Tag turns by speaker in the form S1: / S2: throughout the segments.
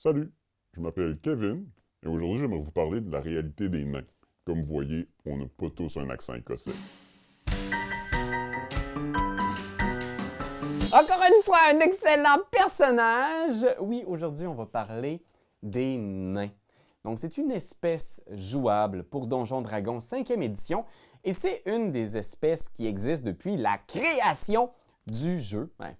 S1: Salut, je m'appelle Kevin et aujourd'hui j'aimerais vous parler de la réalité des nains. Comme vous voyez, on n'a pas tous un accent écossais.
S2: Encore une fois, un excellent personnage! Oui, aujourd'hui, on va parler des nains. Donc, c'est une espèce jouable pour Donjons Dragons 5e édition et c'est une des espèces qui existe depuis la création du jeu. Ouais,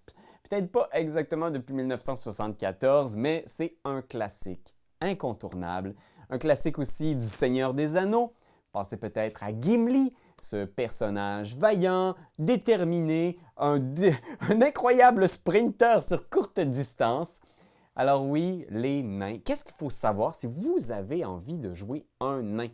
S2: peut-être pas exactement depuis 1974, mais c'est un classique incontournable. Un classique aussi du Seigneur des Anneaux. Pensez peut-être à Gimli, ce personnage vaillant, déterminé, un incroyable sprinter sur courte distance. Alors oui, les nains. Qu'est-ce qu'il faut savoir si vous avez envie de jouer un nain?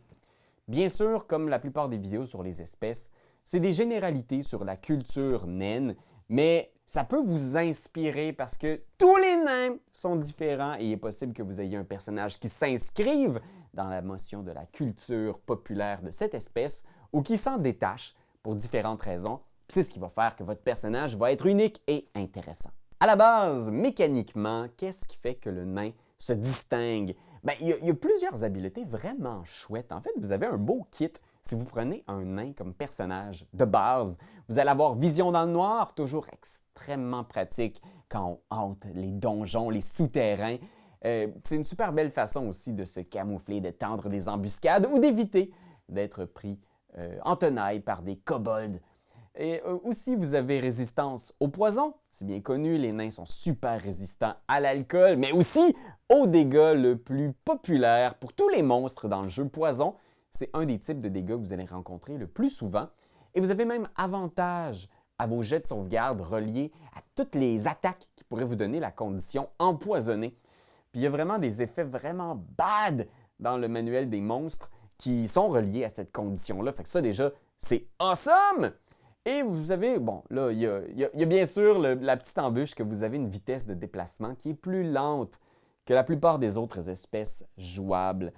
S2: Bien sûr, comme la plupart des vidéos sur les espèces, c'est des généralités sur la culture naine, mais ça peut vous inspirer parce que tous les nains sont différents et il est possible que vous ayez un personnage qui s'inscrive dans la notion de la culture populaire de cette espèce ou qui s'en détache pour différentes raisons. C'est ce qui va faire que votre personnage va être unique et intéressant. À la base, mécaniquement, qu'est-ce qui fait que le nain se distingue? Bien, il y a plusieurs habiletés vraiment chouettes. En fait, vous avez un beau kit. Si vous prenez un nain comme personnage de base, vous allez avoir vision dans le noir, toujours extrêmement pratique quand on hante les donjons, les souterrains. C'est une super belle façon aussi de se camoufler, de tendre des embuscades ou d'éviter d'être pris en tenaille par des kobolds. Et aussi, vous avez résistance au poison. C'est bien connu, les nains sont super résistants à l'alcool, mais aussi au dégât le plus populaire pour tous les monstres dans le jeu poison. C'est un des types de dégâts que vous allez rencontrer le plus souvent. Et vous avez même avantage à vos jets de sauvegarde reliés à toutes les attaques qui pourraient vous donner la condition empoisonnée. Puis il y a vraiment des effets vraiment bad dans le manuel des monstres qui sont reliés à cette condition-là. Fait que ça, déjà, c'est awesome! Et vous avez, bon, là, il y a bien sûr la petite embûche que vous avez une vitesse de déplacement qui est plus lente que la plupart des autres espèces jouables.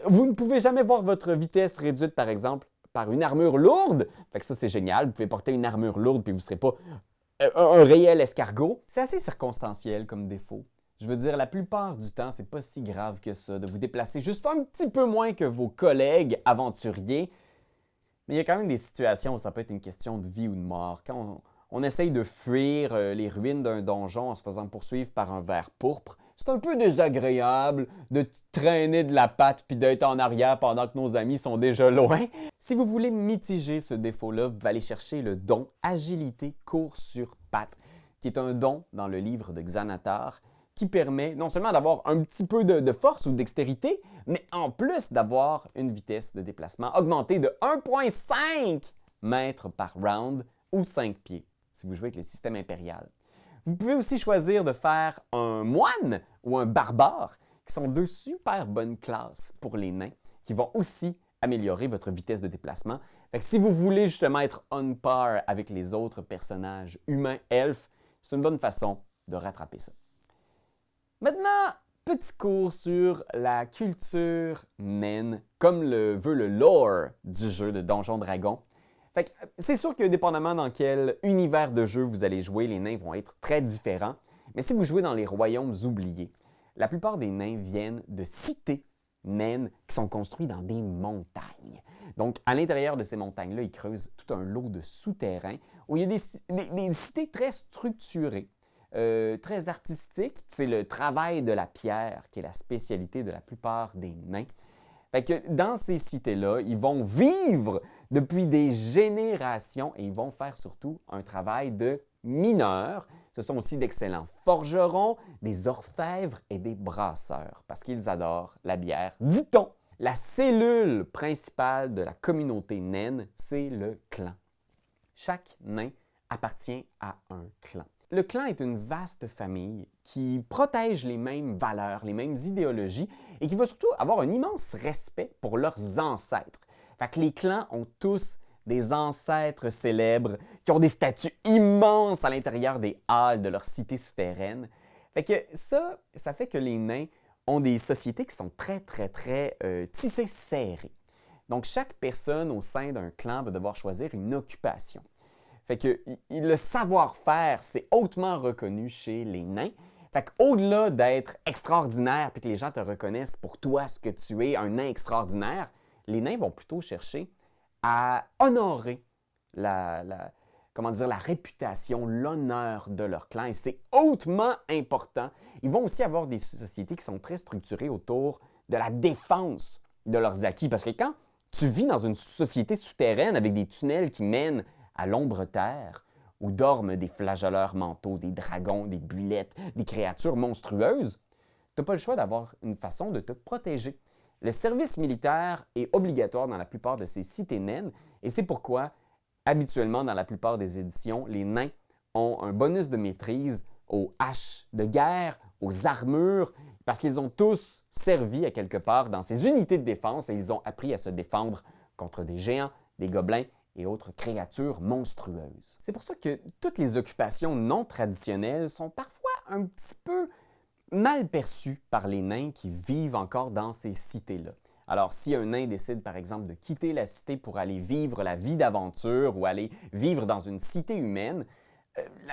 S2: Vous ne pouvez jamais voir votre vitesse réduite, par exemple, par une armure lourde. Fait que ça, c'est génial. Vous pouvez porter une armure lourde puis vous ne serez pas un réel escargot. C'est assez circonstanciel comme défaut. Je veux dire, la plupart du temps, c'est pas si grave que ça de vous déplacer juste un petit peu moins que vos collègues aventuriers. Mais il y a quand même des situations où ça peut être une question de vie ou de mort. Quand on essaye de fuir les ruines d'un donjon en se faisant poursuivre par un ver pourpre, c'est un peu désagréable de traîner de la patte puis d'être en arrière pendant que nos amis sont déjà loin. Si vous voulez mitiger ce défaut-là, vous allez aller chercher le don Agilité court sur pattes, qui est un don dans le livre de Xanatar qui permet non seulement d'avoir un petit peu de force ou de dextérité, mais en plus d'avoir une vitesse de déplacement augmentée de 1,5 mètres par round ou 5 pieds, si vous jouez avec le système impérial. Vous pouvez aussi choisir de faire un moine ou un barbare, qui sont deux super bonnes classes pour les nains, qui vont aussi améliorer votre vitesse de déplacement. Fait que si vous voulez justement être on par avec les autres personnages humains, elfes, c'est une bonne façon de rattraper ça. Maintenant, petit cours sur la culture naine, comme le veut le lore du jeu de Donjons Dragons. Fait que c'est sûr que dépendamment dans quel univers de jeu vous allez jouer, les nains vont être très différents. Mais si vous jouez dans les royaumes oubliés, la plupart des nains viennent de cités naines qui sont construites dans des montagnes. Donc, à l'intérieur de ces montagnes-là, ils creusent tout un lot de souterrains où il y a des cités très structurées. Très artistique. C'est le travail de la pierre qui est la spécialité de la plupart des nains. Fait que dans ces cités-là, ils vont vivre depuis des générations et ils vont faire surtout un travail de mineurs. Ce sont aussi d'excellents forgerons, des orfèvres et des brasseurs parce qu'ils adorent la bière. Dit-on, la cellule principale de la communauté naine, c'est le clan. Chaque nain appartient à un clan. Le clan est une vaste famille qui protège les mêmes valeurs, les mêmes idéologies et qui va surtout avoir un immense respect pour leurs ancêtres. Fait que les clans ont tous des ancêtres célèbres qui ont des statues immenses à l'intérieur des halles de leur cité souterraine. Fait que ça fait que les nains ont des sociétés qui sont très tissées serrées. Donc chaque personne au sein d'un clan va devoir choisir une occupation. Fait que le savoir-faire, c'est hautement reconnu chez les nains. Fait qu'au-delà d'être extraordinaire puis que les gens te reconnaissent pour toi ce que tu es, un nain extraordinaire, les nains vont plutôt chercher à honorer comment dire, la réputation, l'honneur de leur clan. Et c'est hautement important. Ils vont aussi avoir des sociétés qui sont très structurées autour de la défense de leurs acquis. Parce que quand tu vis dans une société souterraine avec des tunnels qui mènent à l'ombre-terre, où dorment des flageoleurs mentaux, des dragons, des bulettes, des créatures monstrueuses, tu n'as pas le choix d'avoir une façon de te protéger. Le service militaire est obligatoire dans la plupart de ces cités naines et c'est pourquoi, habituellement, dans la plupart des éditions, les nains ont un bonus de maîtrise aux haches de guerre, aux armures, parce qu'ils ont tous servi à quelque part dans ces unités de défense et ils ont appris à se défendre contre des géants, des gobelins et autres créatures monstrueuses. C'est pour ça que toutes les occupations non traditionnelles sont parfois un petit peu mal perçues par les nains qui vivent encore dans ces cités-là. Alors, si un nain décide, par exemple, de quitter la cité pour aller vivre la vie d'aventure ou aller vivre dans une cité humaine,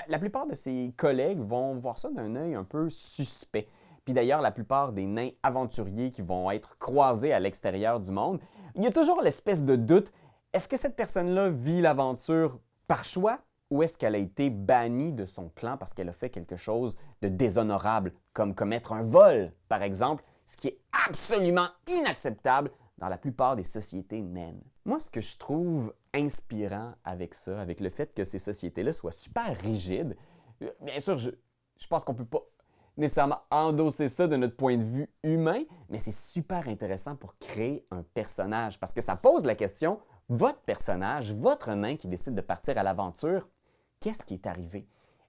S2: la plupart de ses collègues vont voir ça d'un œil un peu suspect. Puis d'ailleurs, la plupart des nains aventuriers qui vont être croisés à l'extérieur du monde, il y a toujours l'espèce de doute. Est-ce que cette personne-là vit l'aventure par choix ou est-ce qu'elle a été bannie de son clan parce qu'elle a fait quelque chose de déshonorable, comme commettre un vol, par exemple, ce qui est absolument inacceptable dans la plupart des sociétés naines. Moi, ce que je trouve inspirant avec ça, avec le fait que ces sociétés-là soient super rigides, bien sûr, je pense qu'on ne peut pas nécessairement endosser ça de notre point de vue humain, mais c'est super intéressant pour créer un personnage parce que ça pose la question, votre personnage, votre nain qui décide de partir à l'aventure, qu'est-ce qui est arrivé?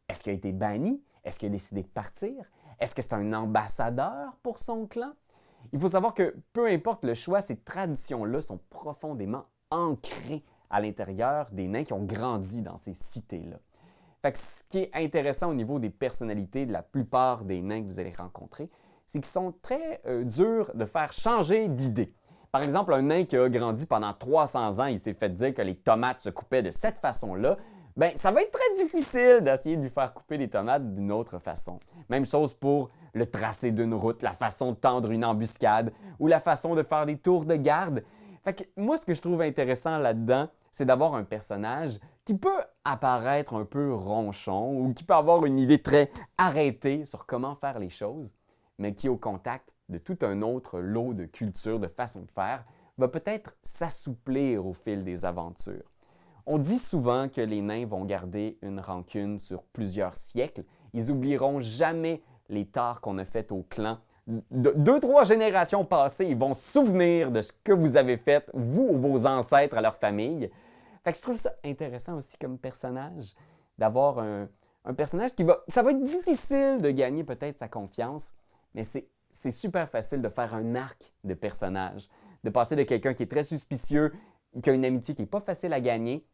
S2: Est-ce qu'il a été banni? Est-ce qu'il a décidé de partir? Est-ce que c'est un ambassadeur pour son clan? Il faut savoir que peu importe le choix, ces traditions-là sont profondément ancrées à l'intérieur des nains qui ont grandi dans ces cités-là. Fait que ce qui est intéressant au niveau des personnalités de la plupart des nains que vous allez rencontrer, c'est qu'ils sont très durs de faire changer d'idée. Par exemple, un nain qui a grandi pendant 300 ans, il s'est fait dire que les tomates se coupaient de cette façon-là, bien, ça va être très difficile d'essayer de lui faire couper les tomates d'une autre façon. Même chose pour le tracé d'une route, la façon de tendre une embuscade ou la façon de faire des tours de garde. Fait que moi, ce que je trouve intéressant là-dedans, c'est d'avoir un personnage qui peut apparaître un peu ronchon ou qui peut avoir une idée très arrêtée sur comment faire les choses, mais qui, au contact de tout un autre lot de culture, de façon de faire, va peut-être s'assouplir au fil des aventures. On dit souvent que les nains vont garder une rancune sur plusieurs siècles. Ils oublieront jamais les torts qu'on a faits au clan. 2-3 générations passées, ils vont se souvenir de ce que vous avez fait, vous ou vos ancêtres à leur famille. Fait que je trouve ça intéressant aussi comme personnage, d'avoir un personnage qui va... Ça va être difficile de gagner peut-être sa confiance, mais c'est super facile de faire un arc de personnage, de passer de quelqu'un qui est très suspicieux, qui a une amitié qui n'est pas facile à gagner,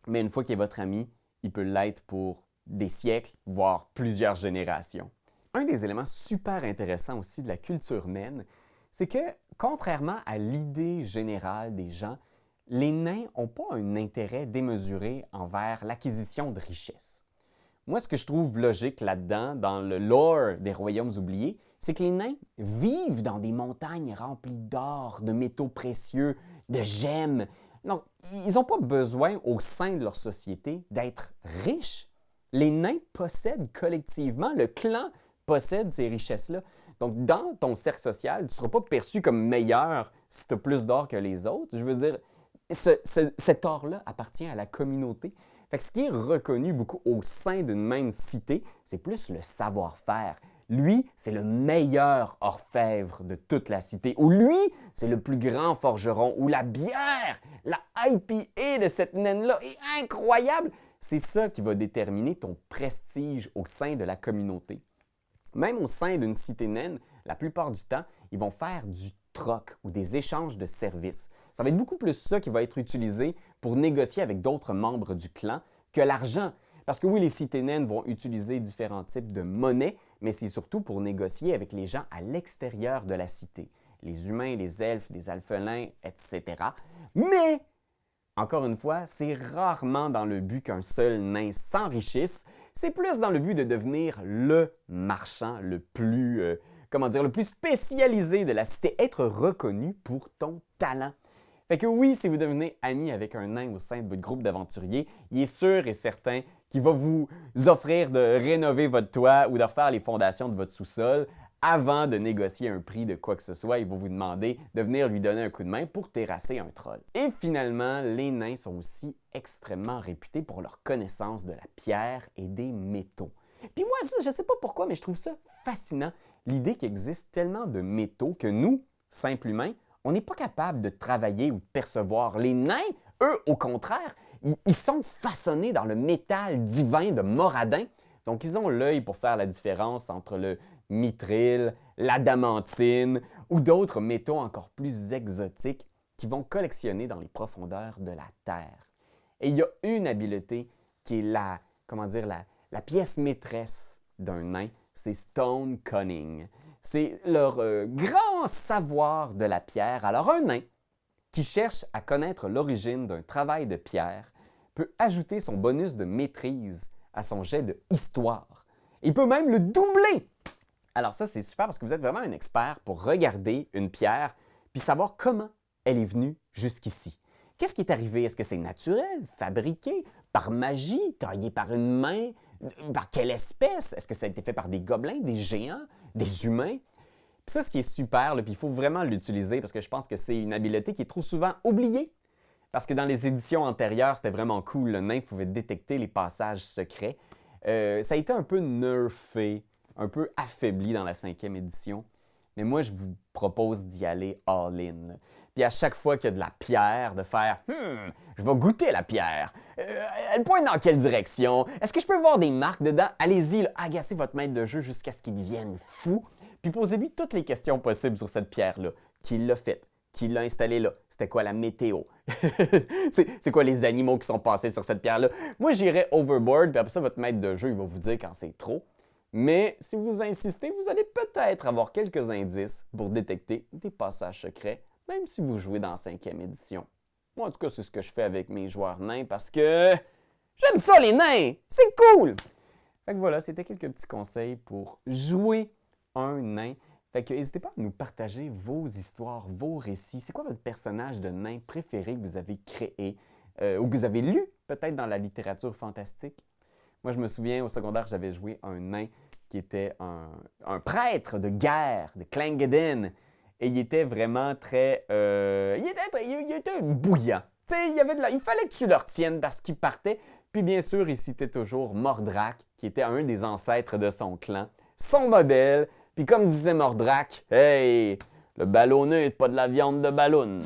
S2: mais une fois qu'il est votre ami, il peut l'être pour des siècles, voire plusieurs générations. Un des éléments super intéressants aussi de la culture naine, c'est que, contrairement à l'idée générale des gens, les nains n'ont pas un intérêt démesuré envers l'acquisition de richesses. Moi, ce que je trouve logique là-dedans, dans le lore des royaumes oubliés, c'est que les nains vivent dans des montagnes remplies d'or, de métaux précieux, de gemmes. Donc, ils n'ont pas besoin, au sein de leur société, d'être riches. Les nains possèdent collectivement, le clan possède ces richesses-là. Donc, dans ton cercle social, tu ne seras pas perçu comme meilleur si tu as plus d'or que les autres. Je veux dire, cet or-là appartient à la communauté. Fait que ce qui est reconnu beaucoup au sein d'une même cité, c'est plus le savoir-faire. Lui, c'est le meilleur orfèvre de toute la cité. Ou lui, c'est le plus grand forgeron. Ou la bière, la IPA de cette naine-là est incroyable. C'est ça qui va déterminer ton prestige au sein de la communauté. Même au sein d'une cité naine, la plupart du temps, ils vont faire du troc ou des échanges de services. Ça va être beaucoup plus ça qui va être utilisé pour négocier avec d'autres membres du clan que l'argent. Parce que oui, les cités naines vont utiliser différents types de monnaie, mais c'est surtout pour négocier avec les gens à l'extérieur de la cité. Les humains, les elfes, les alphelins, etc. Mais Encore une fois, c'est rarement dans le but qu'un seul nain s'enrichisse, c'est plus dans le but de devenir le marchand le plus, le plus spécialisé de la cité, être reconnu pour ton talent. Fait que oui, si vous devenez ami avec un nain au sein de votre groupe d'aventuriers, il est sûr et certain qu'il va vous offrir de rénover votre toit ou de refaire les fondations de votre sous-sol. Avant de négocier un prix de quoi que ce soit, il va vous demander de venir lui donner un coup de main pour terrasser un troll. Et finalement, les nains sont aussi extrêmement réputés pour leur connaissance de la pierre et des métaux. Puis moi, ça, je ne sais pas pourquoi, mais je trouve ça fascinant, l'idée qu'il existe tellement de métaux que nous, simples humains, on n'est pas capable de travailler ou de percevoir. Les nains, eux, au contraire, ils sont façonnés dans le métal divin de Moradin. Donc, ils ont l'œil pour faire la différence entre le mithril, l'adamantine ou d'autres métaux encore plus exotiques qui vont collectionner dans les profondeurs de la Terre. Et il y a une habileté qui est la pièce maîtresse d'un nain, c'est stone cunning. C'est leur grand savoir de la pierre. Alors un nain qui cherche à connaître l'origine d'un travail de pierre peut ajouter son bonus de maîtrise à son jet de histoire. Il peut même le doubler. Alors ça, c'est super parce que vous êtes vraiment un expert pour regarder une pierre puis savoir comment elle est venue jusqu'ici. Qu'est-ce qui est arrivé? Est-ce que c'est naturel, fabriqué, par magie, taillé par une main? Par quelle espèce? Est-ce que ça a été fait par des gobelins, des géants, des humains? Puis ça, ce qui est super, puis il faut vraiment l'utiliser parce que je pense que c'est une habileté qui est trop souvent oubliée. Parce que dans les éditions antérieures, c'était vraiment cool. Le nain pouvait détecter les passages secrets. Ça a été un peu nerfé, un peu affaibli dans la 5e édition. Mais moi, je vous propose d'y aller all-in. Puis à chaque fois qu'il y a de la pierre, de faire « je vais goûter la pierre. Elle pointe dans quelle direction? Est-ce que je peux voir des marques dedans? » Allez-y, agacez votre maître de jeu jusqu'à ce qu'il devienne fou. Puis posez-lui toutes les questions possibles sur cette pierre-là. Qui l'a faite? Qui l'a installée là? C'était quoi la météo? c'est quoi les animaux qui sont passés sur cette pierre-là? Moi, j'irais overboard, puis après ça, votre maître de jeu, il va vous dire quand c'est trop. Mais si vous insistez, vous allez peut-être avoir quelques indices pour détecter des passages secrets, même si vous jouez dans la 5e édition. Moi, en tout cas, c'est ce que je fais avec mes joueurs nains parce que j'aime ça, les nains! C'est cool! Fait que voilà, c'était quelques petits conseils pour jouer un nain. Fait que n'hésitez pas à nous partager vos histoires, vos récits. C'est quoi votre personnage de nain préféré que vous avez créé ou que vous avez lu peut-être dans la littérature fantastique? Moi, je me souviens, au secondaire, j'avais joué un nain qui était un prêtre de guerre, de Clangeddin. Et il était vraiment très... il était bouillant. Tu sais, il fallait que tu le retiennes parce qu'il partait. Puis bien sûr, il citait toujours Mordrak, qui était un des ancêtres de son clan, son modèle. Puis comme disait Mordrak, « Hey, le ballonneux n'est pas de la viande de ballon. »